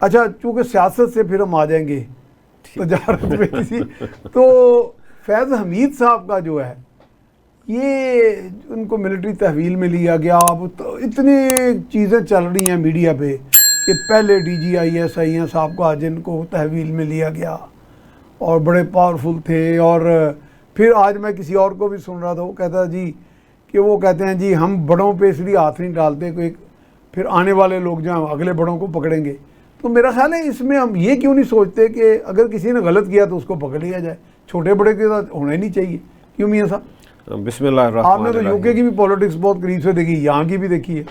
اچھا چونکہ سیاست سے پھر ہم آ جائیں گے تجارت میں کسی، تو فیض حمید صاحب کا جو ہے یہ ان کو ملٹری تحویل میں لیا گیا، اب تو اتنی چیزیں چل رہی ہیں میڈیا پہ کہ پہلے D G I S I ہیں صاحب کو جن کو تحویل میں لیا گیا اور بڑے پاورفل تھے، اور پھر آج میں کسی اور کو بھی سن رہا تھا، وہ کہتا جی کہ وہ کہتے ہیں جی ہم بڑوں پہ اس لیے ہاتھ نہیں ڈالتے کہ پھر آنے والے لوگ جو ہیں اگلے بڑوں کو پکڑیں گے۔ تو میرا خیال ہے اس میں ہم یہ کیوں نہیں سوچتے کہ اگر کسی نے غلط کیا تو اس کو پکڑ لیا جائے، چھوٹے بڑے کے ساتھ ہونا ہی نہیں چاہیے، کیوں میاں صاحب؟ بسم اللہ الرحمن آپ نے تو یو کے کی بھی پولیٹکس بہت قریب سے دیکھی، یہاں کی بھی دیکھی ہے۔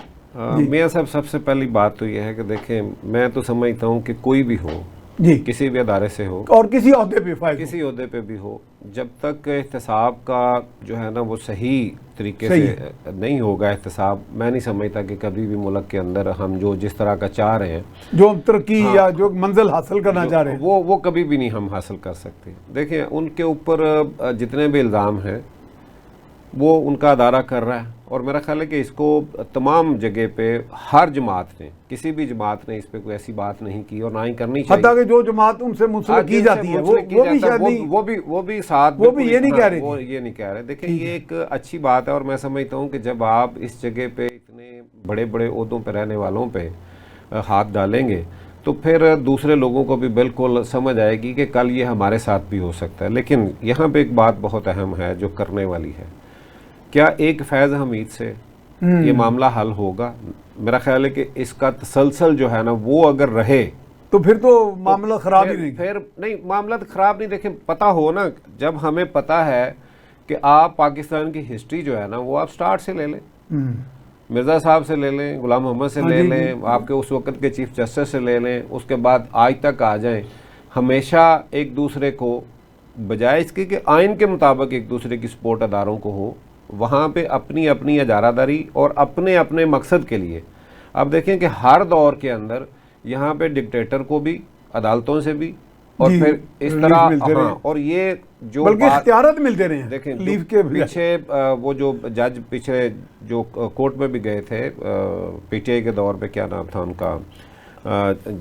میاں صاحب سب سے پہلی بات تو یہ ہے کہ دیکھیں میں تو سمجھتا ہوں کہ کوئی بھی ہو جی کسی بھی ادارے سے ہو اور کسی عہدے پہ فائز کسی عہدے پہ بھی ہو، جب تک احتساب کا جو ہے نا وہ صحیح طریقے سے نہیں ہوگا احتساب، میں نہیں سمجھتا کہ کبھی بھی ملک کے اندر ہم جو جس طرح کا چاہ رہے ہیں، جو ترقی یا جو منزل حاصل کرنا چاہ رہے ہیں، وہ کبھی بھی نہیں ہم حاصل کر سکتے۔ دیکھیں ان کے اوپر جتنے بھی الزام ہیں وہ ان کا ادارہ کر رہا ہے، اور میرا خیال ہے کہ اس کو تمام جگہ پہ ہر جماعت نے، کسی بھی جماعت نے اس پہ کوئی ایسی بات نہیں کی اور نہ ہی کرنی چاہیے، حتیٰ کہ جو جماعت ان سے منسلک کی جاتی ہے وہ بھی شاید نہیں، وہ بھی ساتھ وہ بھی یہ نہیں کہہ رہے، وہ یہ نہیں کہہ رہے۔ دیکھیں یہ ایک اچھی بات ہے، اور میں سمجھتا ہوں کہ جب آپ اس جگہ پہ اتنے بڑے بڑے عہدوں پہ رہنے والوں پہ ہاتھ ڈالیں گے تو پھر دوسرے لوگوں کو بھی بالکل سمجھ آئے گی کہ کل یہ ہمارے ساتھ بھی ہو سکتا ہے۔ لیکن یہاں پہ ایک بات بہت اہم ہے جو کرنے والی ہے، کیا ایک فیض حمید سے یہ معاملہ حل ہوگا؟ میرا خیال ہے کہ اس کا تسلسل جو ہے نا وہ اگر رہے تو پھر تو معاملہ خراب ہی نہیں، پھر نہیں معاملہ خراب نہیں۔ دیکھیں پتہ ہو نا، جب ہمیں پتہ ہے کہ آپ پاکستان کی ہسٹری جو ہے نا وہ آپ سٹارٹ سے لے لیں، مرزا صاحب سے لے لیں، غلام محمد سے لے لیں، آپ کے اس وقت کے چیف جسٹس سے لے لیں، اس کے بعد آج تک آ جائیں، ہمیشہ ایک دوسرے کو بجائے اس کے کہ آئین کے مطابق ایک دوسرے کی سپورٹ اداروں کو ہو، وہاں پہ اپنی اپنی اجارہ داری اور اپنے اپنے مقصد کے لیے۔ اب دیکھیں کہ ہر دور کے اندر یہاں پہ ڈکٹیٹر کو بھی عدالتوں سے بھی اور پھر اس طرح، ہاں، اور یہ جو بلکہ اختیارات ملتے رہے ہیں۔ دیکھیں پیچھے وہ جو جج پیچھے جو کورٹ میں بھی گئے تھے پی ٹی آئی کے دور پہ، کیا نام تھا ان کا،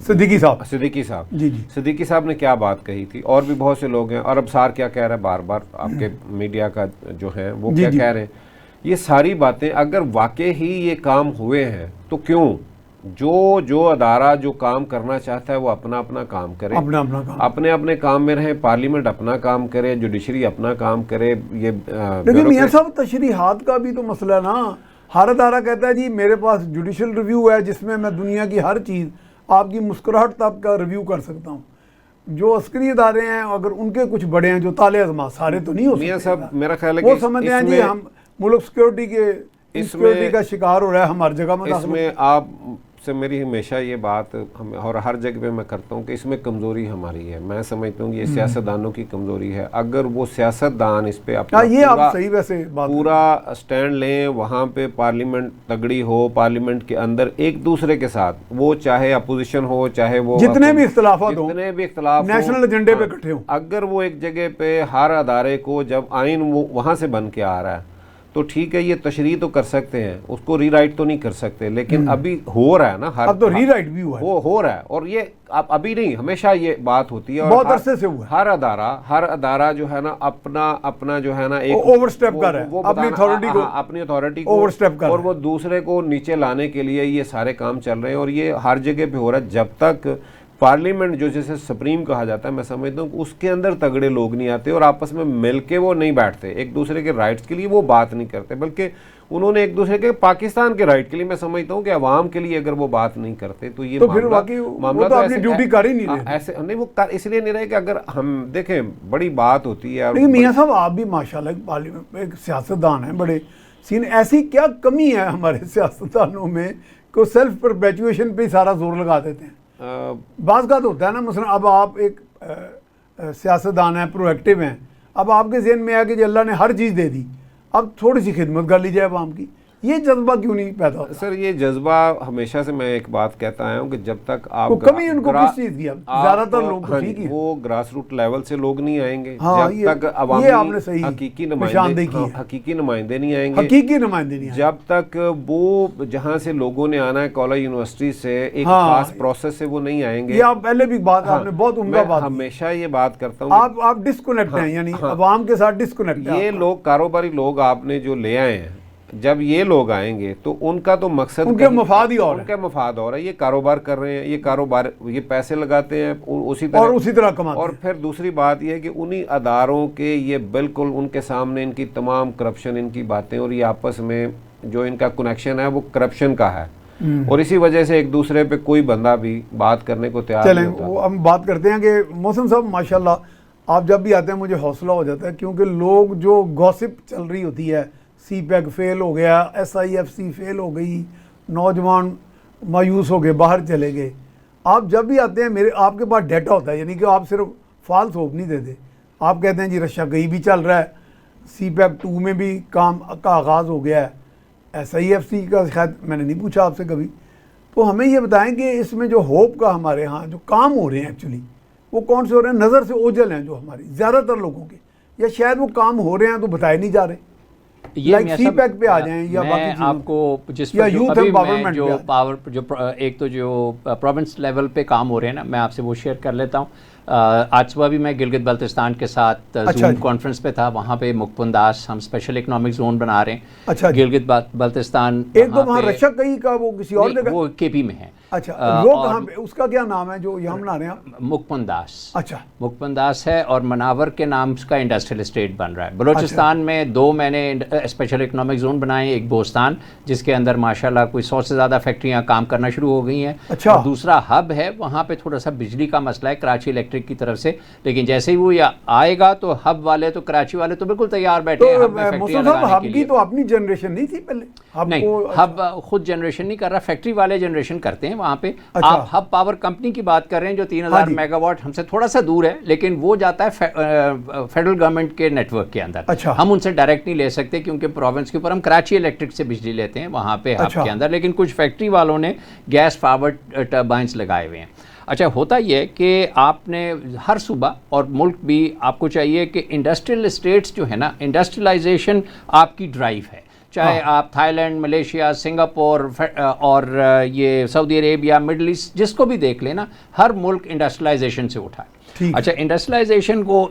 صدیقی صاحب، جی صدیقی صاحب نے کیا بات کہی تھی، اور بھی بہت سے لوگ ہیں، اور اب سار کیا کہہ رہا ہے بار بار، آپ کے میڈیا کا جو ہے وہ کیا کہہ رہے ہیں، یہ ساری باتیں اگر واقع ہی یہ کام ہوئے ہیں تو کیوں جو ادارہ جو کام کرنا چاہتا ہے وہ اپنا اپنا کام کرے، اپنے اپنے کام میں رہیں، پارلیمنٹ اپنا کام کرے، جوڈیشری اپنا کام کرے۔ یہ لیکن میاں صاحب تشریحات کا بھی تو مسئلہ ہے نا، ہر ادارہ کہتا ہے جی میرے پاس جوڈیشل ریویو ہے جس میں دنیا کی ہر چیز، آپ کی مسکراہٹ تک کا ریویو کر سکتا ہوں۔ جو عسکری ادارے ہیں اگر ان کے کچھ بڑے ہیں جو تالے ازما، سارے تو نہیں ہو سکتے، میاں صاحب میرا خیال ہے وہ سمجھتے ہیں جی ہم ملک سیکورٹی کا شکار ہو رہا ہے، ہماری جگہ میں اس میں آپ سے میری ہمیشہ یہ بات اور ہر جگہ پہ میں کرتا ہوں کہ اس میں کمزوری ہماری ہے۔ میں سمجھتا ہوں یہ سیاستدانوں کی کمزوری ہے۔ اگر وہ سیاستدان اس پہ اپنا پورا سٹینڈ لیں، وہاں پہ پارلیمنٹ تگڑی ہو، پارلیمنٹ کے اندر ایک دوسرے کے ساتھ، وہ چاہے اپوزیشن ہو چاہے وہ جتنے بھی اختلافات ہوں، نیشنل ایجنڈے پہ اکٹھے ہوں، اگر وہ ایک جگہ پہ ہر ادارے کو جب آئین وہاں سے بن کے آ رہا ہے تو ٹھیک ہے، یہ تشریح تو کر سکتے ہیں، اس کو ری رائٹ تو نہیں کر سکتے، لیکن ابھی ہو رہا ہے نا، اب تو ری رائٹ بھی ہو رہا ہے، اور یہ ابھی نہیں، ہمیشہ یہ بات ہوتی ہے، اور بہت عرصے سے ہوا ہے۔ ہر ادارہ جو ہے نا اپنا جو ہے نا ایک اوور سٹیپ کر رہا ہے، اپنی اتھارٹی کو اوور سٹیپ کر رہا ہے، اور وہ دوسرے کو نیچے لانے کے لیے یہ سارے کام چل رہے ہیں، اور یہ ہر جگہ پہ ہو رہا ہے۔ جب تک پارلیمنٹ جو جیسے سپریم کہا جاتا ہے، میں سمجھتا ہوں کہ اس کے اندر تگڑے لوگ نہیں آتے اور آپس میں مل کے وہ نہیں بیٹھتے، ایک دوسرے کے رائٹس کے لیے وہ بات نہیں کرتے، بلکہ انہوں نے ایک دوسرے کے پاکستان کے رائٹ کے لیے، میں سمجھتا ہوں کہ عوام کے لیے اگر وہ بات نہیں کرتے تو یہ معاملہ تو اپنی ڈیوٹی کر ہی نہیں رہے، ایسے نہیں، وہ اس لیے نہیں رہے کہ اگر ہم دیکھیں بڑی بات ہوتی ہے۔ لیکن میاں صاحب آپ بھی ماشاءاللہ ایک سیاستدان ہیں بڑے سین، ایسی کیا کمی ہے ہمارے سیاستدانوں میں کہ سیلف پرپیچویشن پہ سارا زور لگا دیتے ہیں؟ بعض کا تو ہوتا ہے نا، مثلا اب آپ ایک سیاستدان ہیں، پرو ایکٹیو ہیں، اب آپ کے ذہن میں آیا کہ جی اللہ نے ہر چیز دے دی، اب تھوڑی سی خدمت کر لی جائے عوام کی، یہ جذبہ کیوں نہیں پیدا ہوتا؟ سر یہ جذبہ ہمیشہ سے میں ایک بات کہتا آیا ہوں کہ جب تک آپ کمی ان کو کس چیز کی؟ زیادہ تر لوگ ٹھیک ہی وہ گراس روٹ لیول سے لوگ نہیں آئیں گے جب تک عوامی حقیقی نمائندے نہیں آئیں گے، حقیقی نمائندے نہیں جب تک وہ جہاں سے لوگوں نے آنا ہے کالج یونیورسٹی سے ایک خاص پروسیس سے وہ نہیں آئیں گے. یہ آپ پہلے بھی بات آپ نے بہت عمدہ بات ہمیشہ یہ بات کرتا ہوں آپ ڈسکنیکٹ ہیں، یعنی عوام کے ساتھ ڈسکنیکٹ ہیں. یہ لوگ کاروباری لوگ آپ نے جو لے آئے ہیں، جب یہ لوگ آئیں گے تو ان کا تو مقصد ان کے مفاد ہی اور ان کا مفاد اور ہے. یہ کاروبار کر رہے ہیں، یہ کاروبار یہ پیسے لگاتے ہیں اسی طرح کماتے ہیں. اور پھر دوسری بات یہ ہے کہ انہی اداروں کے یہ بالکل ان کے سامنے ان کی تمام کرپشن ان کی باتیں اور یہ آپس میں جو ان کا کنیکشن ہے وہ کرپشن کا ہے، اور اسی وجہ سے ایک دوسرے پہ کوئی بندہ بھی بات کرنے کو تیار نہیں ہوتا. چلیں ہم بات کرتے ہیں کہ محسن صاحب ماشاءاللہ آپ جب بھی آتے ہیں مجھے حوصلہ ہو جاتا ہے، کیونکہ لوگ جو گوسپ چل رہی ہوتی ہے، سی پیک فیل ہو گیا، ایس آئی ایف سی فیل ہو گئی، نوجوان مایوس ہو گئے، باہر چلے گئے. آپ جب بھی آتے ہیں آپ کے پاس ڈیٹا ہوتا ہے، یعنی کہ آپ صرف فالس ہوپ نہیں دیتے. آپ کہتے ہیں جی رشا گئی بھی چل رہا ہے، سی پیک 2 میں بھی کام کا آغاز ہو گیا ہے، ایس آئی ایف سی کا شاید میں نے نہیں پوچھا آپ سے کبھی. تو ہمیں یہ بتائیں کہ اس میں جو ہوپ کا ہمارے ہاں جو کام ہو رہے ہیں ایکچولی وہ کون سے ہو رہے ہیں؟ نظر سے اوجھل ہیں جو ہماری زیادہ تر لوگوں کے، یا شاید وہ کام ہو رہے ہیں تو بتائے نہیں جا رہے. لائک سی پیک پہ آ جائیں یا باقی چیزوں آپ کو جس یا یوتھ امپاورمنٹ جو پاور جو ایک تو جو پروونس لیول پہ کام ہو رہے ہیں نا، میں آپ سے وہ شیئر کر لیتا ہوں. آج صبح بھی میں گلگت بلتستان کے ساتھ زوم کانفرنس پہ تھا. وہاں پہ مکپنداس ہم اسپیشل اکنامک زون بنا رہے ہیں. گلگت بلتستان ایک تو وہاں رشا کئی کا وہ کسی اور جگہ وہ کے پی میں ہے. اچھا وہ کہاں پہ، اس کا کیا نام ہے جو یہاں بنا رہے ہیں؟ مکپنداس. اچھا مکپنداس ہے، اور مناور کے نام کا انڈسٹریل اسٹیٹ بن رہا ہے. بلوچستان میں 2 میں نے اسپیشل اکنامک زون بنائے ہیں. ایک بوستان جس کے اندر ماشاءاللہ کوئی 100 سے زیادہ فیکٹریاں کام کرنا شروع ہو گئی ہیں. اور دوسرا ہب ہے، وہاں پہ تھوڑا سا بجلی کا مسئلہ ہے کراچی الیکٹرک کی طرف سے، لیکن جیسے ہی وہ آئے گا تو ہب والے تو کراچی والے تو بالکل تیار بیٹھے ہیں فیکٹریاں لگانے کے لیے. تو اپنی جنریشن نہیں تھی پہلے؟ نہیں، ہب خود جنریشن نہیں کر رہا، فیکٹری والے جنریشن کرتے ہیں وہاں پہ. آپ ہب پاور کمپنی کی بات کر رہے ہیں جو 3000 میگا واٹ ہم سے تھوڑا سا دور ہے، لیکن وہ جاتا ہے فیڈرل گورنمنٹ کے نیٹ ورک کے اندر. ہم ان سے ڈائریکٹ نہیں لے سکتے کیونکہ پروونس کے اوپر ہم کراچی الیکٹرک سے بجلی لیتے ہیں وہاں پہ ہب کے اندر، لیکن کچھ فیکٹری والوں نے گیس پاورڈ ٹربائنس لگائے ہوئے ہیں. اچھا ہوتا یہ ہے کہ آپ نے ہر صوبہ اور ملک بھی آپ کو چاہیے کہ انڈسٹریل اسٹیٹس جو ہے نا، انڈسٹریلائزیشن آپ کی ڈرائیو ہے. چاہے آپ تھائی لینڈ، ملیشیا، سنگاپور اور یہ سعودی عربیہ، مڈل ایسٹ جس کو بھی دیکھ لینا، ہر ملک انڈسٹریلائزیشن سے اٹھا ہے. اچھا انڈسٹریلائزیشن کو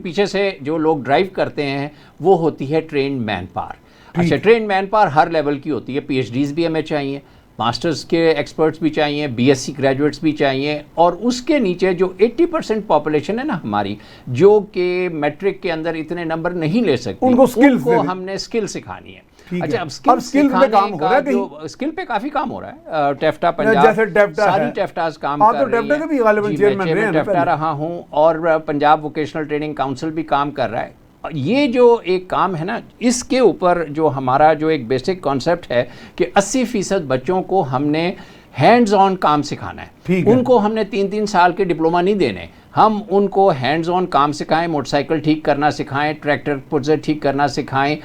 پیچھے سے جو لوگ ڈرائیو کرتے ہیں وہ ہوتی ہے ٹرینڈ مین پاور. اچھا ٹرینڈ مین پاور ہر لیول کی ہوتی ہے. پی ایچ ڈیز بھی ہمیں چاہیے، ماسٹرز کے ایکسپرٹس بھی چاہیے، بی ایس سی گریجویٹس بھی چاہیے، اور اس کے نیچے جو 80% پاپولیشن ہے نا ہماری، جو کہ میٹرک کے اندر اتنے نمبر نہیں لے سکتی، ان کو ہم نے اسکل سکھانی ہے. اچھا اب اسکل پہ کام ہو رہا ہے، اسکل پہ کافی کام ہو رہا ہے. ٹیفٹا پنجاب ساری ٹیفٹاز کام کر رہی ہیں. میں ٹیفٹا رہا ہوں، اور پنجاب ووکیشنل ٹریننگ کاؤنسل بھی کام کر رہا ہے. یہ جو ایک کام ہے نا، اس کے اوپر جو ہمارا جو ایک بیسک کانسیپٹ ہے کہ 80% بچوں کو ہم نے ہینڈز آن کام سکھانا ہے. ان کو ہم نے 3 سال کے ڈپلومہ نہیں دینے، ہم ان کو ہینڈز آن کام سکھائیں. موٹر سائیکل ٹھیک کرنا سکھائیں، ٹریکٹر پرزر ٹھیک کرنا سکھائیں،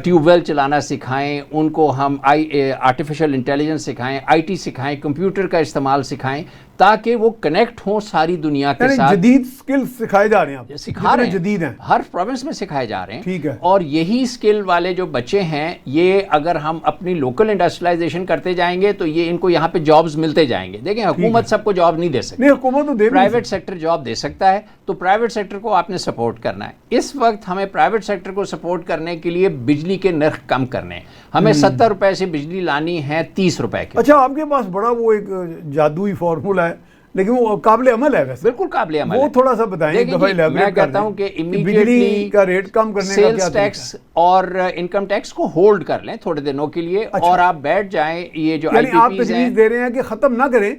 ٹیوب ویل چلانا سکھائیں. ان کو ہم آرٹیفیشیل انٹیلیجنس سکھائیں، آئی ٹی سکھائیں، کمپیوٹر کا استعمال سکھائیں، تاکہ وہ کنیکٹ ہوں ساری دنیا کے ساتھ. جدید سکل سکھائے جا رہے ہیں، سکھا رہے ہیں، جدید ہیں، ہر پروونس میں سکھائے جا رہے ہیں. ٹھیک ہے. اور یہی سکل والے جو بچے ہیں، یہ اگر ہم اپنی لوکل انڈسٹریلائزیشن کرتے جائیں گے تو یہ ان کو یہاں پہ جابز ملتے جائیں گے. دیکھیں حکومت سب کو جاب نہیں دے سکتی، حکومت تو پرائیویٹ سیکٹر جاب دے سکتا ہے. تو پرائیویٹ سیکٹر کو آپ نے سپورٹ کرنا ہے. اس وقت ہمیں پرائیویٹ سیکٹر کو سپورٹ کرنے کے لیے بجلی کے نرخ کم کرنے ہیں. ہمیں 70 روپے سے بجلی لانی ہے 30 روپے کی. اچھا آپ کے پاس بڑا وہ ایک جادوئی فارمولہ ہے، لیکن وہ قابل عمل ہے ویسے. بالکل قابل عمل ہے، وہ تھوڑا سا بتائیں. میں کہتا ہوں کہ بجلی کا ریٹ کم کرنے کا سیلز ٹیکس اور انکم ٹیکس کو ہولڈ کر لیں تھوڑے دنوں کے لیے، اور آپ بیٹھ جائیں. یہ جو آپ تجویز دے رہے ہیں کہ ختم نہ کریں،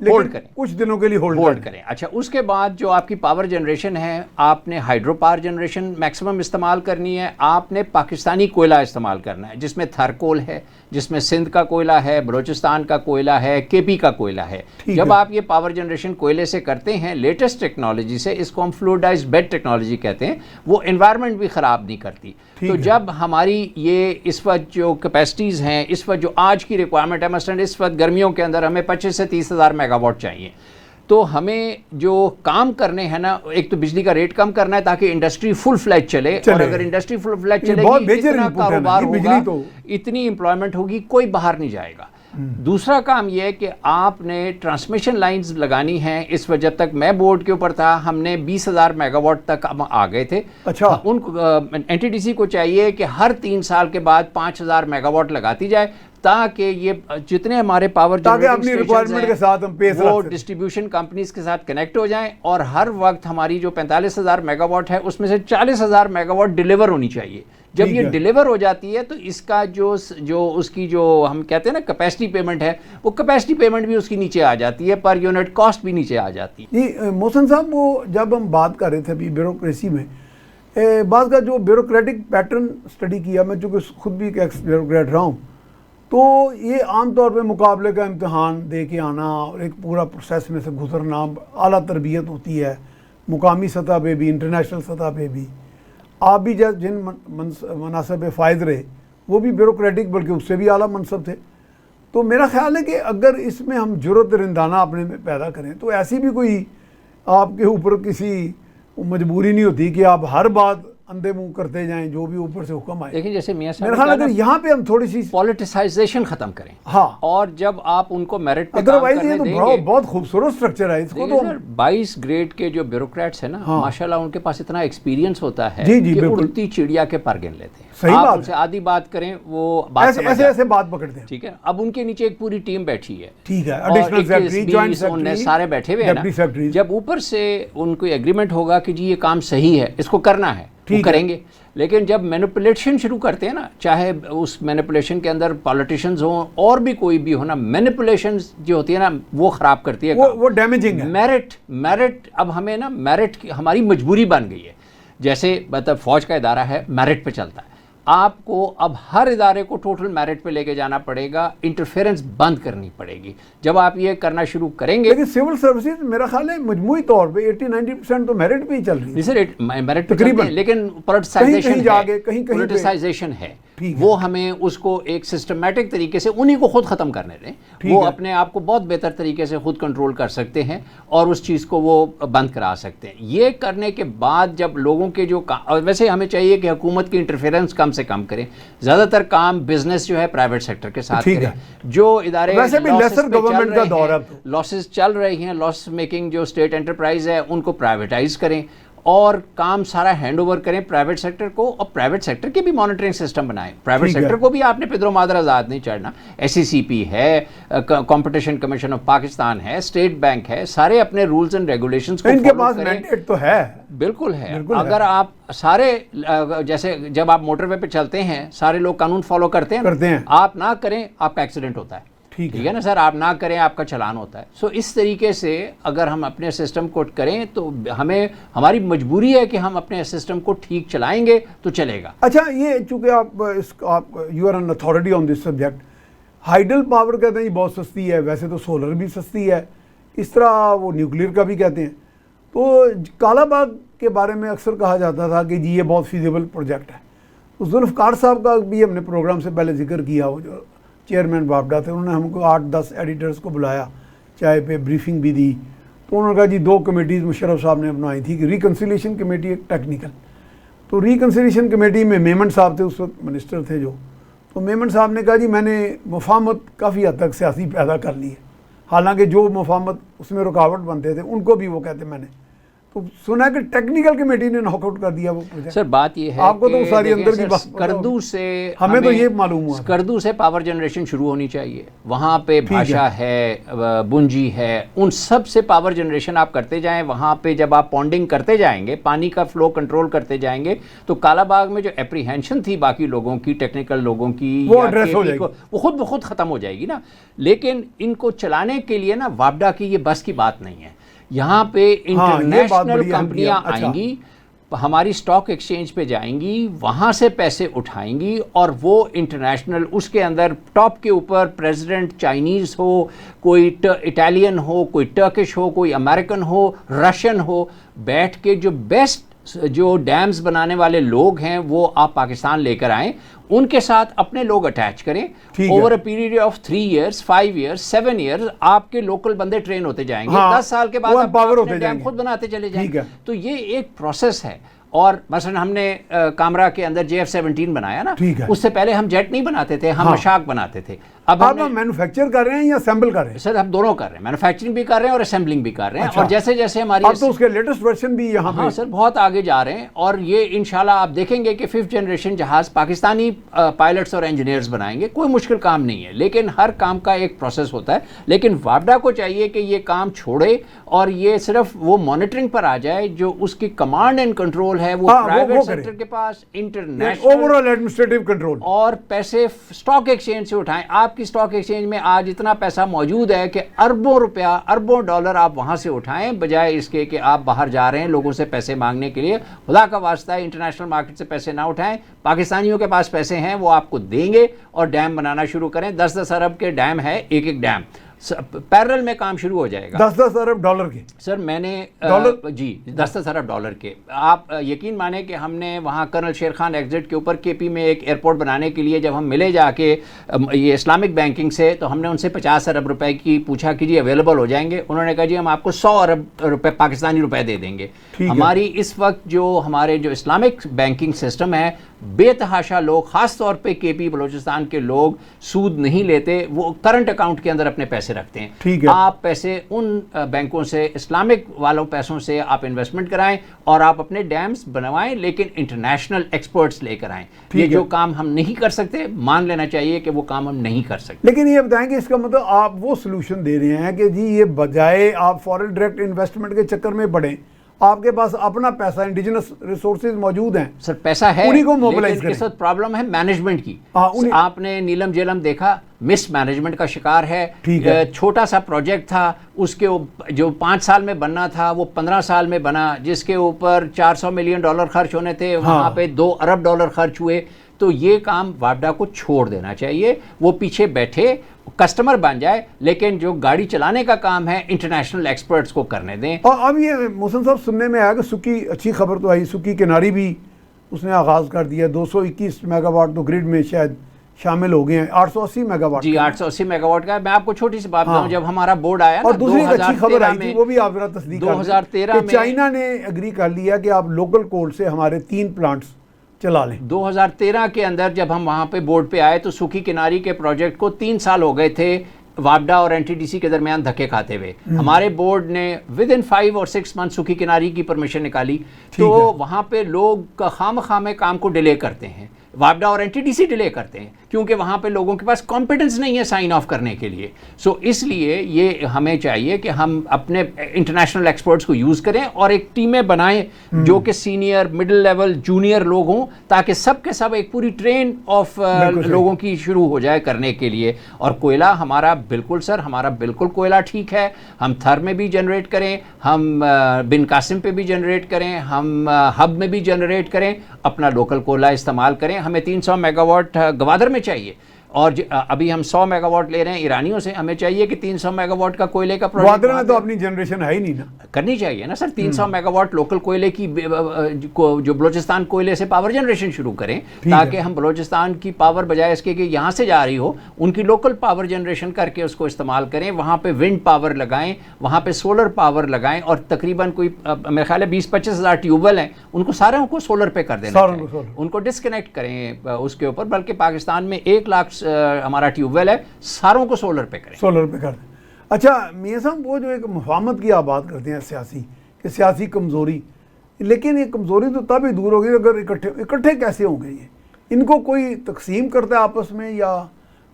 ہولڈ کریں, کچھ دنوں کے لیے ہولڈ کریں. اچھا اس کے بعد جو آپ کی پاور جنریشن ہے, آپ نے ہائیڈرو پاور جنریشن میکسیمم استعمال کرنی ہے, آپ نے پاکستانی کوئلہ استعمال کرنا ہے جس میں تھرکول ہے, جس میں سندھ کا کوئلہ ہے, بلوچستان کا کوئلہ ہے, کے پی کا کوئلہ ہے. جب آپ یہ پاور جنریشن کوئلے سے کرتے ہیں لیٹسٹ ٹیکنالوجی سے, اس کو ہم فلوئڈائزڈ بیڈ ٹیکنالوجی کہتے ہیں, وہ انوائرمنٹ بھی خراب نہیں کرتی. تو جب ہماری یہ اس وقت جو کیپیسٹیز ہیں, اس وقت جو آج کی ریکوائرمنٹ ہے, مثلاً اس وقت گرمیوں کے اندر ہمیں 25 سے 30 ہزار میگا واٹ چاہیے, تو ہمیں جو کام کرنے ہیں نا, ایک تو بجلی کا ریٹ کم کرنا ہے تاکہ انڈسٹری فل فلیج چلے, اور اگر انڈسٹری فل فلیج چلے گی, اتنا کاروبار ہوگا, اتنی امپلائمنٹ ہوگی, کوئی باہر نہیں جائے گا. دوسرا کام یہ ہے کہ آپ نے ٹرانسمیشن لائنز لگانی ہیں. اس وجہ جب تک میں بورڈ کے اوپر تھا ہم نے 20,000 میگا واٹ تک ہم آ گئے تھے. اچھا, ان این ٹی ڈی سی کو چاہیے کہ ہر 3 سال کے بعد 5,000 میگا واٹ لگاتی جائے, تاکہ یہ جتنے ہمارے پاور وہ ڈسٹریبیوشن کمپنیز کے ساتھ کنیکٹ ہو جائیں, اور ہر وقت ہماری جو 45,000 میگا واٹ ہے اس میں سے 40,000 میگا واٹ ڈیلیور ہونی چاہیے. جب یہ ڈیلیور ہو جاتی ہے تو اس کا جو اس کی جو ہم کہتے ہیں نا کیپیسٹی پیمنٹ ہے, وہ کیپیسٹی پیمنٹ بھی اس کی نیچے آ جاتی ہے, پر یونٹ کاسٹ بھی نیچے آ جاتی ہے. جی محسن صاحب, وہ جب ہم بات کر رہے تھے ابھی بیوروکریسی میں, بعض کا جو بیوروکریٹک پیٹرن اسٹڈی کیا, میں چونکہ خود بھی ایکس بیوروکریٹ رہا ہوں, تو یہ عام طور پہ مقابلے کا امتحان دے کے آنا اور ایک پورا پروسیس میں سے گزرنا, اعلیٰ تربیت ہوتی ہے مقامی سطح پہ بھی, انٹرنیشنل سطح پہ بھی. آپ بھی جن مناصب پہ فائز رہے وہ بھی بیوروکریٹک بلکہ اس سے بھی اعلیٰ منصب تھے. تو میرا خیال ہے کہ اگر اس میں ہم جرأت رندانہ اپنے میں پیدا کریں تو ایسی بھی کوئی آپ کے اوپر کسی مجبوری نہیں ہوتی کہ آپ ہر بات اندھے منہ کرتے جائیں جو بھی اوپر سے حکم آئے. لیکن جیسے میاں میرا خیال ہے کہ یہاں پہ ہم تھوڑی سی پولیٹیسائزیشن ختم کریں. ہاں, اور جب آپ ان کو میرٹ پہ ادروائز یہ تو بہت خوبصورت سٹرکچر ہے. اس کو تو 22 گریڈ کے جو بیوروکریٹس ہیں نا, ماشاءاللہ ان کے پاس اتنا ایکسپیرینس ہوتا ہے کہ اڑتی چڑیا کے پر گن لیتے ہیں. آپ ان سے آدھی بات کریں وہ ایسے بات پکڑتے ہیں. ٹھیک ہے, اب ان کے نیچے ایک پوری ٹیم بیٹھی ہے, ٹھیک ہے, ایڈیشنل سیکریٹری, جوائنٹ سیکریٹری, سارے بیٹھے ہوئے ہیں. جب اوپر سے ان کو ایگریمنٹ ہوگا کہ جی یہ کام صحیح ہے, اس کو کرنا ہے, وہ کریں گے. لیکن جب مینیپولیشن شروع کرتے ہیں نا, چاہے اس مینیپولیشن کے اندر پالیٹیشنز ہوں اور بھی کوئی بھی ہو نا, مینیپولیشن جو ہوتی ہے نا وہ خراب کرتی ہے, وہ ڈیمیجنگ ہے. میرٹ اب ہمیں نا میرٹ ہماری مجبوری بن گئی ہے. جیسے مطلب فوج کا ادارہ ہے, میرٹ پہ چلتا ہے, آپ کو اب ہر ادارے کو ٹوٹل میرٹ پہ لے کے جانا پڑے گا, انٹرفیرنس بند کرنی پڑے گی. جب آپ یہ کرنا شروع کریں گے, لیکن سول سروسز میرا خیال ہے مجموعی طور پہ 80-90% تو میرٹ پہ ہی چل رہی ہے. سر میرٹ پہ تقریباً, لیکن پولیٹیسائزیشن ہے, وہ ہمیں اس کو ایک سسٹمیٹک طریقے سے انہی کو خود ختم کرنے دیں. وہ اپنے آپ کو بہت بہتر طریقے سے خود کنٹرول کر سکتے ہیں اور اس چیز کو وہ بند کرا سکتے ہیں. یہ کرنے کے بعد جب لوگوں کے جو ویسے ہمیں چاہیے کہ حکومت کی انٹرفیرنس کم سے کم کریں. زیادہ تر کام بزنس جو ہے پرائیویٹ سیکٹر کے ساتھ کریں. جو ادارے لاسز چل رہے ہیں, لاس میکنگ جو اسٹیٹ انٹرپرائز ہے, ان کو پرائیویٹائز کریں اور کام سارا ہینڈ اوور کریں پرائیویٹ سیکٹر کو, اور پرائیویٹ سیکٹر کے بھی مانیٹرنگ سسٹم بنائیں. پرائیویٹ سیکٹر کو بھی آپ نے پدر و مادر آزاد نہیں چڑھنا. ایس سی سی پی ہے, کمپٹیشن کمیشن آف پاکستان ہے, اسٹیٹ بینک ہے, سارے اپنے رولز اینڈ ریگولیشنز کو ان کے پاس مینڈیٹ تو ہے. بالکل ہے. اگر آپ سارے جیسے جب آپ موٹر وے پہ چلتے ہیں سارے لوگ قانون فالو کرتے ہیں, آپ نہ کریں آپ کا ایکسیڈنٹ ہوتا ہے. ٹھیک ہے نا سر, آپ نہ کریں آپ کا چلان ہوتا ہے. سو اس طریقے سے اگر ہم اپنے سسٹم کو کریں تو ہماری مجبوری ہے کہ ہم اپنے سسٹم کو ٹھیک چلائیں گے تو چلے گا. اچھا, یہ چونکہ آپ you are an authority on this subject, hydel power کہتے ہیں یہ بہت سستی ہے, ویسے تو سولر بھی سستی ہے, اس طرح وہ نیوکلیر کا بھی کہتے ہیں. تو کالا باغ کے بارے میں اکثر کہا جاتا تھا کہ جی یہ بہت فیزیبل پروجیکٹ ہے. تو ذوالفقار صاحب کا بھی ہم نے پروگرام سے پہلے ذکر کیا, وہ جو چیئرمین بابڈا تھے, انہوں نے ہم کو 8-10 ایڈیٹرز کو بلایا, چائے پہ بریفنگ بھی دی. تو انہوں نے کہا جی 2 کمیٹیز مشرف صاحب نے بنائی تھی, کہ ریکنسیلیشن کمیٹی ایک ٹیکنیکل. تو ریکنسیلیشن کمیٹی میں میمن صاحب تھے, اس وقت منسٹر تھے جو. تو میمن صاحب نے کہا جی میں نے مفاہمت کافی حد تک سیاسی پیدا کر لی ہے, حالانکہ جو مفاہمت اس میں رکاوٹ بنتے تھے ان کو بھی وہ کہتے میں نے تو سنا ہے کہ ٹیکنیکل کمیٹی نے ناک آؤٹ کر دیا وہ پروجیکٹ. سر بات یہ ہے آپ کو تو کہ ساری دیکھیں اندر کی سر، بات اسکردو سے ہمیں تو یہ معلوم ہوا. اسکردو سے پاور جنریشن شروع ہونی چاہیے. وہاں پہ بھاشا ہے، بنجی ہے، ان سب سے پاور جنریشن آپ کرتے جائیں. وہاں پہ جب آپ پونڈنگ کرتے جائیں گے، پانی کا فلو کنٹرول کرتے جائیں گے، تو کالا باغ میں جو اپریہینشن تھی باقی لوگوں کی، ٹیکنیکل لوگوں کی، وہ ایڈریس ہو جائے گی، وہ خود بخود ختم ہو جائے گی نا. لیکن ان کو چلانے کے لیے نا واپڈا کی یہ بس کی بات نہیں ہے. یہاں پہ انٹرنیشنل کمپنیاں آئیں گی، ہماری سٹاک ایکسچینج پہ جائیں گی، وہاں سے پیسے اٹھائیں گی، اور وہ انٹرنیشنل اس کے اندر ٹاپ کے اوپر پریزیڈنٹ چائنیز ہو، کوئی اٹالین ہو، کوئی ٹرکش ہو، کوئی امریکن ہو، رشین ہو، بیٹھ کے جو بیسٹ جو ڈیمز بنانے والے لوگ ہیں وہ آپ پاکستان لے کر آئیں، ان کے ساتھ اپنے لوگ اٹیچ کریں. Over a period of 3 years 5 years 7 years آپ کے لوکل بندے ٹرین ہوتے جائیں گے. 10 سال کے بعد آپ اپنے ڈیم خود بناتے چلے جائیں گے. تو یہ ایک پروسیس ہے. اور مثلا ہم نے کامرا کے اندر JF-17 بنایا نا، اس سے پہلے ہم جیٹ نہیں بناتے تھے، ہم مشاق بناتے تھے. اب آپ مینوفیکچر کر رہے ہیں یا اسمبل کر رہے ہیں؟ سر ہم دونوں کر رہے ہیں، مینوفیکچرنگ بھی کر رہے ہیں اور اسمبلنگ بھی کر رہے ہیں. اور جیسے جیسے ہماری اب تو اس کے لیٹسٹ ورژن بھی یہاں ہاں سر بہت آگے جا رہے ہیں. اور یہ انشاءاللہ آپ دیکھیں گے کہ 5th جنریشن جہاز پاکستانی پائلٹس اور انجینئرز بنائیں گے. کوئی مشکل کام نہیں ہے، لیکن ہر کام کا ایک پروسیس ہوتا ہے. لیکن واپڈا کو چاہیے کہ یہ کام چھوڑے اور یہ صرف وہ مانیٹرنگ پر آ جائے، جو اس کی کمانڈ اینڈ کنٹرول ہے وہ پرائیویٹ سیکٹر کے پاس، انٹرنیشنل اوورآل ایڈمنسٹریٹو کنٹرول، اور پیسے سٹاک ایکسچینج سے اٹھائیں. آپ کی سٹاک ایکسچینج میں آج اتنا پیسہ موجود ہے کہ اربوں روپیہ، اربوں ڈالر آپ وہاں سے اٹھائیں، بجائے اس کے کہ آپ باہر جا رہے ہیں لوگوں سے پیسے مانگنے کے لیے. خدا کا واسطہ ہے انٹرنیشنل مارکیٹ سے پیسے نہ اٹھائیں. پاکستانیوں کے پاس پیسے ہیں، وہ آپ کو دیں گے اور ڈیم بنانا شروع کریں. 10-10 ارب کے ڈیم ہے، ایک ایک ڈیم پیرل میں کام شروع ہو جائے گا. 10-10 ارب ڈالر کے. سر میں نے جی 10-10 ارب ڈالر کے. آپ یقین مانیں کہ ہم نے وہاں کرنل شیر خان ایگزٹ کے اوپر KP میں ایک ایئرپورٹ بنانے کے لیے جب ہم ملے جا کے یہ اسلامک بینکنگ سے، تو ہم نے ان سے 50 ارب روپے کی پوچھا کہ جی اویلیبل ہو جائیں گے. انہوں نے کہا جی ہم آپ کو 100 ارب روپے پاکستانی روپے دے دیں گے. ہماری اس وقت جو ہمارے جو اسلامک بینکنگ سسٹم ہے، بے تحاشا لوگ، خاص طور پہ KP بلوچستان کے لوگ سود نہیں لیتے، وہ کرنٹ اکاؤنٹ کے اندر اپنے پیسے رکھتے ہیں. آپ پیسے ان بینکوں سے، اسلامک والوں پیسوں سے آپ انویسٹمنٹ کرائیں اور آپ اپنے ڈیمز بنوائیں، لیکن انٹرنیشنل ایکسپرٹس لے کر آئیں. یہ جو کام ہم نہیں کر سکتے، مان لینا چاہیے کہ وہ کام ہم نہیں کر سکتے. لیکن یہ بتائیں کہ اس کا مطلب آپ وہ سلوشن دے رہے ہیں کہ جی یہ بجائے آپ فورن ڈائریکٹ انویسٹمنٹ کے چکر میں پڑیں، آپ کے پاس اپنا پیسہ، انڈیجنس ریسورسز موجود ہیں، سر پیسہ ہے، انہی کو موبلائز کریں. لیکن اس وقت پرابلم ہے مینجمنٹ کی. آپ نے نیلم جیلم دیکھا، مس مینجمنٹ کا شکار ہے. چھوٹا سا پروجیکٹ تھا، اس کے جو 5 سال میں بننا تھا وہ 15 سال میں بنا، جس کے اوپر $400 ملین خرچ ہونے تھے، وہاں پہ $2 ارب خرچ ہوئے. تو یہ کام واپڈا کو چھوڑ دینا چاہیے. وہ پیچھے بیٹھے کسٹمر بن جائے، لیکن جو گاڑی چلانے کا کام ہے انٹرنیشنل ایکسپرٹس کو کرنے دیں. اور اب یہ محسن صاحب سننے میں آیا کہ سکی، اچھی خبر تو آئی، سکی کناری بھی اس نے آغاز کر دیا. 221 میگا واٹ تو گریڈ میں شاید شامل ہو گئے ہیں. 880 میگا واٹ، جی 880 میگا واٹ کا. میں آپ کو چھوٹی سی بات بتاؤں، جب ہمارا بورڈ آیا اور دوسری اچھی خبر آئی تھی، وہ بھی آپ ذرا تصدیق کر 2013 میں چائنا نے اگری کر لیا کہ آپ لوکل کول سے ہمارے 3 پلانٹس چلا لیں. 2013 کے اندر جب ہم وہاں پہ بورڈ پہ آئے تو سوکھی کناری کے پروجیکٹ کو 3 سال ہو گئے تھے واپڈا اور NTDC کے درمیان دھکے کھاتے ہوئے. ہمارے بورڈ نے ود ان 5 اور 6 منتھ سوکھی کناری کی پرمیشن نکالی. تو وہاں پہ لوگ خام کام کو ڈیلے کرتے ہیں، واپڈا اور NTDC ڈیلے کرتے ہیں، کیونکہ وہاں پہ لوگوں کے پاس کمپیٹنس نہیں ہے سائن آف کرنے کے لیے. سو اس لیے یہ ہمیں چاہیے کہ ہم اپنے انٹرنیشنل ایکسپرٹس کو یوز کریں اور ایک ٹیمیں بنائیں جو کہ سینئر، مڈل لیول، جونیئر لوگ ہوں، تاکہ سب کے سب ایک پوری ٹرین آف لوگوں کی شروع ہو جائے کرنے کے لیے. اور کوئلہ ہمارا بالکل سر، ہمارا بالکل کوئلہ ٹھیک ہے. ہم تھر میں بھی جنریٹ کریں، ہم بن قاسم پہ بھی جنریٹ کریں، ہم ہب میں بھی جنریٹ کریں، اپنا لوکل کوئلہ استعمال کریں. ہمیں 300 میگا واٹ گوادر میں چاہیے، اور ابھی ہم 100 میگا واٹ لے رہے ہیں ایرانیوں سے. ہمیں چاہیے کہ 300 میگا واٹ کا کوئلے کا پروجیکٹ. گوادر میں تو اپنی جنریشن ہے ہی نہیں نا، کرنی چاہیے نا سر. 300 میگا واٹ لوکل کوئلے کی جو بلوچستان کوئلے سے پاور جنریشن شروع کریں، تاکہ ہم بلوچستان کی پاور بجائے اس کے کہ یہاں سے جا رہی ہو، ان کی لوکل پاور جنریشن کر کے اس کو استعمال کریں. وہاں پہ ونڈ پاور لگائیں، وہاں پہ سولر پاور لگائیں، اور تقریباً کوئی میرے خیال ہے 20-25 ہزار ٹیوب ویل ہیں، ان کو سارے کو سولر پہ کر دینا چاہیے. ان کو ڈسکنیکٹ کریں اس کے اوپر. بلکہ پاکستان میں 1 لاکھ ہمارا ٹیوب ویل ہے، ساروں کو سولر پہ کریں. سولر پہ کر دیں. اچھا میاں صاحب، وہ جو ایک مفاہمت کی آپ بات کرتے ہیں سیاسی، کہ سیاسی کمزوری، لیکن یہ کمزوری تو تب ہی دور ہوگی اگر اکٹھے کیسے ہوں گے یہ؟ ان کو کوئی تقسیم کرتا ہے آپس میں، یا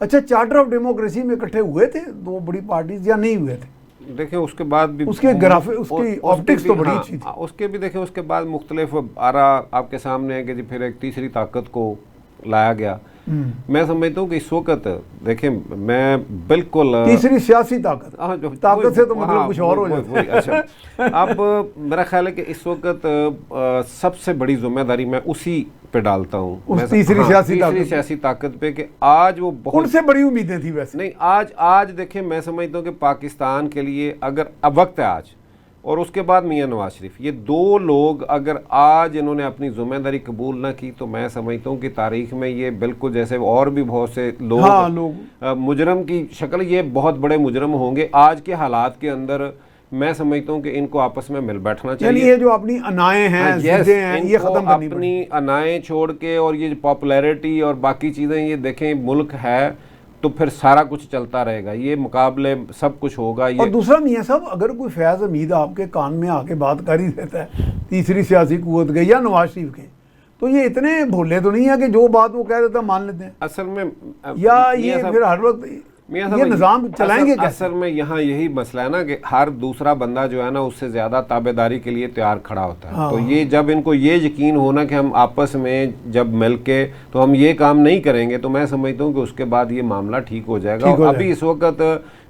اچھا چارٹر آف ڈیموکریسی میں اکٹھے ہوئے تھے دو بڑی پارٹیز یا نہیں ہوئے تھے؟ دیکھیں اس کے بعد بھی اس کے گرافک، اس کی آپٹکس تو بڑی اچھی تھی. اس کے بھی دیکھیں اس کے بعد مختلف آرا آپ کے سامنے ہے کہ جی پھر ایک تیسری طاقت کو لایا گیا. میں سمجھتا ہوں کہ اس وقت دیکھیں میں بالکل تیسری سیاسی طاقت سے تو مطلب کچھ اور ہو جاتا ہے. اچھا اب میرا خیال ہے کہ اس وقت سب سے بڑی ذمہ داری میں اسی پہ ڈالتا ہوں، تیسری سیاسی طاقت پہ، کہ آج وہ بہت ان سے بڑی امیدیں تھی ویسے. نہیں آج دیکھیں میں سمجھتا ہوں کہ پاکستان کے لیے اگر اب وقت ہے آج، اور اس کے بعد میاں نواز شریف، یہ دو لوگ اگر آج انہوں نے اپنی ذمہ داری قبول نہ کی تو میں سمجھتا ہوں کہ تاریخ میں یہ بالکل جیسے اور بھی بہت سے لوگ مجرم کی شکل، یہ بہت بڑے مجرم ہوں گے. آج کے حالات کے اندر میں سمجھتا ہوں کہ ان کو آپس میں مل بیٹھنا چاہیے. یعنی یہ جو اپنی انائیں ہیں، ضدیں ہیں، یہ ختم کرنی اپنی انائیں چھوڑ کے، اور یہ پاپولیرٹی اور باقی چیزیں، یہ دیکھیں ملک ہے تو پھر سارا کچھ چلتا رہے گا، یہ مقابلے سب کچھ ہوگا. اور دوسرا میاں صاحب، اگر کوئی فیض حمید آپ کے کان میں آ کے بات کر ہی دیتا ہے تیسری سیاسی قوت کے یا نواز شریف کے، تو یہ اتنے بھولے تو نہیں ہے کہ جو بات وہ کہہ دیتا مان لیتے ہیں اصل میں، یا یہ پھر ہر وقت یہ نظام چلائیں گے کیسے؟ اصل میں یہاں یہی مسئلہ ہے نا کہ ہر دوسرا بندہ جو ہے نا اس سے زیادہ تابعداری کے لیے تیار کھڑا ہوتا ہے. تو یہ جب ان کو یہ یقین ہونا کہ ہم آپس میں جب مل کے تو ہم یہ کام نہیں کریں گے، تو میں سمجھتا ہوں کہ اس کے بعد یہ معاملہ ٹھیک ہو جائے گا. ابھی اس وقت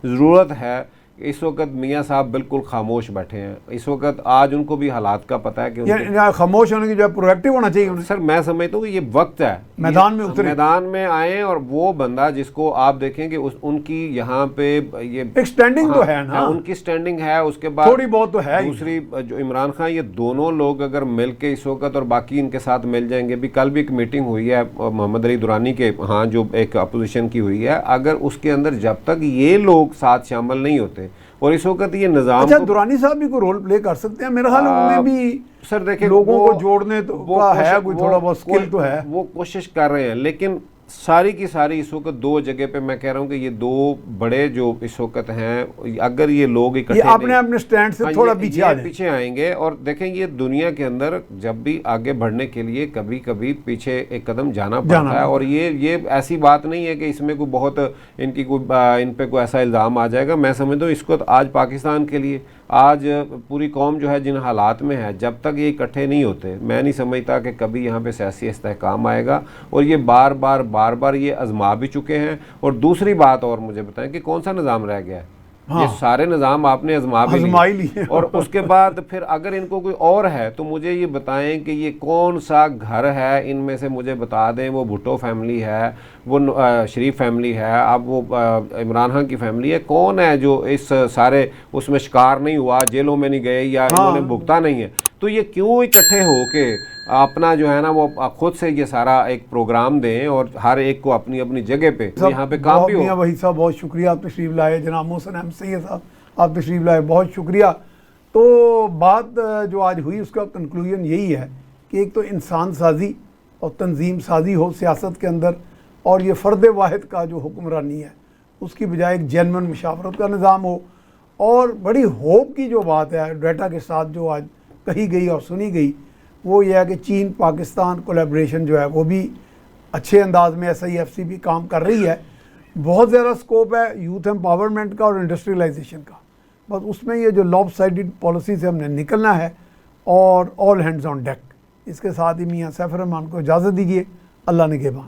ضرورت ہے، اس وقت میاں صاحب بالکل خاموش بیٹھے ہیں. اس وقت آج ان کو بھی حالات کا پتہ ہے کہ خاموش ہونے کی جو ہے پرو ایکٹیو ہونا چاہیے انہیں. سر میں سمجھتا ہوں کہ یہ وقت ہے میدان میں اتریں، میدان میں آئیں، اور وہ بندہ جس کو آپ دیکھیں کہ ان کی یہاں پہ یہ ایک سٹینڈنگ تو ہے نا، ان کی سٹینڈنگ ہے. اس کے بعد تھوڑی بہت تو ہے. دوسری جو عمران خان، یہ دونوں لوگ اگر مل کے اس وقت اور باقی ان کے ساتھ مل جائیں گے. بھی کل بھی ایک میٹنگ ہوئی ہے محمد علی درانی کے ہاں جو ایک اپوزیشن کی ہوئی ہے، اگر اس کے اندر جب تک یہ لوگ ساتھ شامل نہیں ہوتے اور اس وقت یہ نظام، اچھا درانی صاحب بھی کوئی رول پلے کر سکتے ہیں میرا خیال ہے، انہیں بھی سر دیکھیں لوگوں کو جوڑنے کا ہے، کوئی تھوڑا بہت سکل تو ہے، وہ کوشش کر رہے ہیں. لیکن ساری کی ساری اس وقت دو جگہ پہ میں کہہ رہا ہوں کہ یہ دو بڑے جو اس وقت ہیں، اگر یہ لوگ اکٹھے اپنے سٹینڈ سے تھوڑا پیچھے آئیں گے. اور دیکھیں یہ دنیا کے اندر جب بھی آگے بڑھنے کے لیے کبھی کبھی پیچھے ایک قدم جانا پڑتا ہے. اور یہ ایسی بات نہیں ہے کہ اس میں کوئی بہت ان پہ کوئی ایسا الزام آ جائے گا. میں سمجھتا ہوں اس کو آج پاکستان کے لیے، آج پوری قوم جو ہے جن حالات میں ہے، جب تک یہ اکٹھے نہیں ہوتے میں نہیں سمجھتا کہ کبھی یہاں پہ سیاسی استحکام آئے گا. اور یہ بار بار یہ آزما بھی چکے ہیں. اور دوسری بات اور مجھے بتائیں کہ کون سا نظام رہ گیا ہے؟ یہ سارے نظام آپ نے آزما بھی لیے. اور اس کے بعد پھر اگر ان کو کوئی اور ہے تو مجھے یہ بتائیں کہ یہ کون سا گھر ہے ان میں سے، مجھے بتا دیں. وہ بھٹو فیملی ہے، وہ شریف فیملی ہے، اب وہ عمران خان کی فیملی ہے، کون ہے جو اس سارے اس میں شکار نہیں ہوا، جیلوں میں نہیں گئے یا انہوں نے بھگتا نہیں ہے؟ تو یہ کیوں اکٹھے ہو کے اپنا جو ہے نا وہ خود سے یہ سارا ایک پروگرام دیں اور ہر ایک کو اپنی اپنی جگہ پہ یہاں پہ کام بھی ہو. وہی صاحب بہت شکریہ آپ تشریف لائے. جناب محسن احمد سید صاحب آپ تشریف لائے، بہت شکریہ. تو بات جو آج ہوئی اس کا کنکلوژن یہی ہے کہ ایک تو انسان سازی اور تنظیم سازی ہو سیاست کے اندر، اور یہ فرد واحد کا جو حکمرانی ہے اس کی بجائے ایک جینون مشاورت کا نظام ہو. اور بڑی ہوپ کی جو بات ہے ڈیٹا کے ساتھ جو آج کہی گئی اور سنی گئی وہ یہ ہے کہ چین پاکستان کولیبریشن جو ہے وہ بھی اچھے انداز میں SIFC بھی کام کر رہی ہے. بہت زیادہ سکوپ ہے یوتھ امپاورمنٹ کا اور انڈسٹریلائزیشن کا. بس اس میں یہ جو لاب سائڈڈ پالیسی سے ہم نے نکلنا ہے، اور آل ہینڈز آن ڈیک. اس کے ساتھ ہی میاں سیف الرحمان کو اجازت دیجیے. اللہ نگہبان.